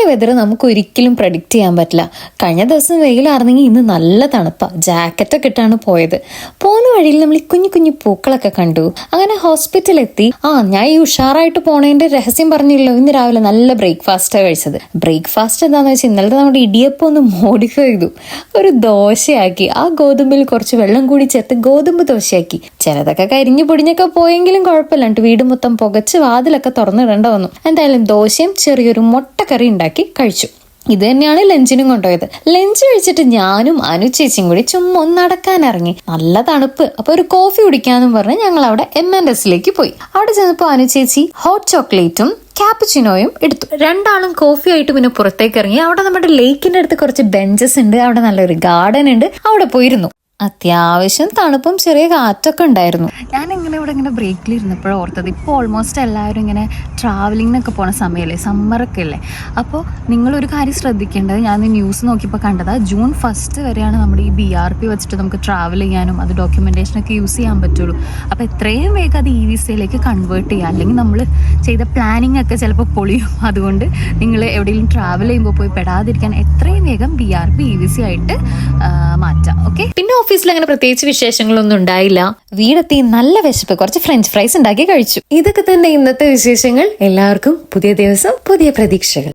Weather നമുക്ക് ഒരിക്കലും predict ചെയ്യാൻ പറ്റില്ല. കഴിഞ്ഞ ദിവസം വെയിലായിരുന്നെങ്കിൽ ഇന്ന് നല്ല തണുപ്പാണ്. ജാക്കറ്റൊക്കെ ഇട്ടാണ് പോയത്. പോകുന്ന വഴിയിൽ നമ്മൾ ഈ കുഞ്ഞു കുഞ്ഞു പൂക്കളൊക്കെ കണ്ടു. അങ്ങനെ ഹോസ്പിറ്റലിൽ എത്തി. ഞാൻ ഈ ഉഷാറായിട്ട് പോണതിന്റെ രഹസ്യം പറഞ്ഞില്ലോ. ഇന്ന് രാവിലെ നല്ല ബ്രേക്ക്ഫാസ്റ്റാണ് കഴിച്ചത്. ബ്രേക്ക്ഫാസ്റ്റ് എന്താണെന്ന് വെച്ചാൽ ഇന്നലത്തെ നമ്മുടെ ഇടിയപ്പം ഒന്ന് മോഡിഫൈ ചെയ്തു. ഒരു ദോശയാക്കി. ആ ഗോതമ്പിൽ കുറച്ച് വെള്ളം കൂടി ചേർത്ത് ഗോതമ്പ് ദോശയാക്കി. ചിലതൊക്കെ കരിഞ്ഞു പൊടിഞ്ഞൊക്കെ പോയെങ്കിലും കുഴപ്പമില്ലാണ്ട് വീട് മൊത്തം പുകച്ച് വാതിലൊക്കെ തുറന്നിടേണ്ട വന്നു. എന്തായാലും ദോശയും ചെറിയൊരു മുട്ടക്കറി ഉണ്ടാക്കി കഴിച്ചു. ഇത് തന്നെയാണ് ലഞ്ചിനും കൊണ്ടുപോയത്. ലഞ്ച് കഴിച്ചിട്ട് ഞാനും അനു ചേച്ചിയും കൂടി ചുമ്മാ നടക്കാൻ ഇറങ്ങി. നല്ല തണുപ്പ്. അപ്പൊ ഒരു കോഫി കുടിക്കാന്നും പറഞ്ഞ് ഞങ്ങൾ അവിടെ M&Sലേക്ക് പോയി. അവിടെ ചെന്നപ്പോ അനു ചേച്ചി ഹോട്ട് ചോക്ലേറ്റും ക്യാപ്പുച്ചിനോയും എടുത്തു. രണ്ടാളും കോഫി ആയിട്ട് പിന്നെ പുറത്തേക്ക് ഇറങ്ങി. അവിടെ നമ്മുടെ ലേക്കിന്റെ അടുത്ത് കുറച്ച് ബെഞ്ചസ് ഉണ്ട്. അവിടെ നല്ലൊരു ഗാർഡൻ ഉണ്ട്. അവിടെ പോയിരുന്നു. അത്യാവശ്യം തണുപ്പും ചെറിയ കാറ്റൊക്കെ ഉണ്ടായിരുന്നു. ഞാനിങ്ങനെ ഇവിടെ ബ്രേക്കിൽ ഇരുന്നപ്പോഴും ഓർത്തത്, ഇപ്പോൾ ഓൾമോസ്റ്റ് എല്ലാവരും ഇങ്ങനെ ട്രാവലിങ്ങിനൊക്കെ പോണ സമയമല്ലേ, സമ്മറൊക്കെ അല്ലേ. അപ്പോൾ നിങ്ങളൊരു കാര്യം ശ്രദ്ധിക്കേണ്ടത്, ഞാൻ ന്യൂസ് നോക്കിയപ്പോൾ കണ്ടത് June 1 വരെയാണ് നമ്മുടെ ഈ BRP വെച്ചിട്ട് നമുക്ക് ട്രാവൽ ചെയ്യാനും അത് ഡോക്യുമെൻറ്റേഷനൊക്കെ യൂസ് ചെയ്യാൻ പറ്റുള്ളൂ. അപ്പോൾ എത്രയും വേഗം അത് EVസയിലേക്ക് കൺവേർട്ട് ചെയ്യുക. അല്ലെങ്കിൽ നമ്മൾ ചെയ്ത പ്ലാനിങ് ഒക്കെ ചിലപ്പോൾ പൊളിയും. അതുകൊണ്ട് നിങ്ങൾ എവിടെയെങ്കിലും ട്രാവൽ ചെയ്യുമ്പോൾ പോയി പെടാതിരിക്കാൻ എത്രയും വേഗം BRP EVC ആയിട്ട് മാറ്റാം. ഓക്കെ. പിന്നെ ഓഫീസിൽ അങ്ങനെ പ്രത്യേകിച്ച് വിശേഷങ്ങളൊന്നും ഉണ്ടായില്ല. വീടെത്തി നല്ല വിശപ്പ്. കുറച്ച് ഫ്രഞ്ച് ഫ്രൈസ് ഉണ്ടാക്കി കഴിച്ചു. ഇതൊക്കെ തന്നെ ഇന്നത്തെ വിശേഷങ്ങൾ. എല്ലാവർക്കും പുതിയ ദിവസം പുതിയ പ്രതീക്ഷകൾ.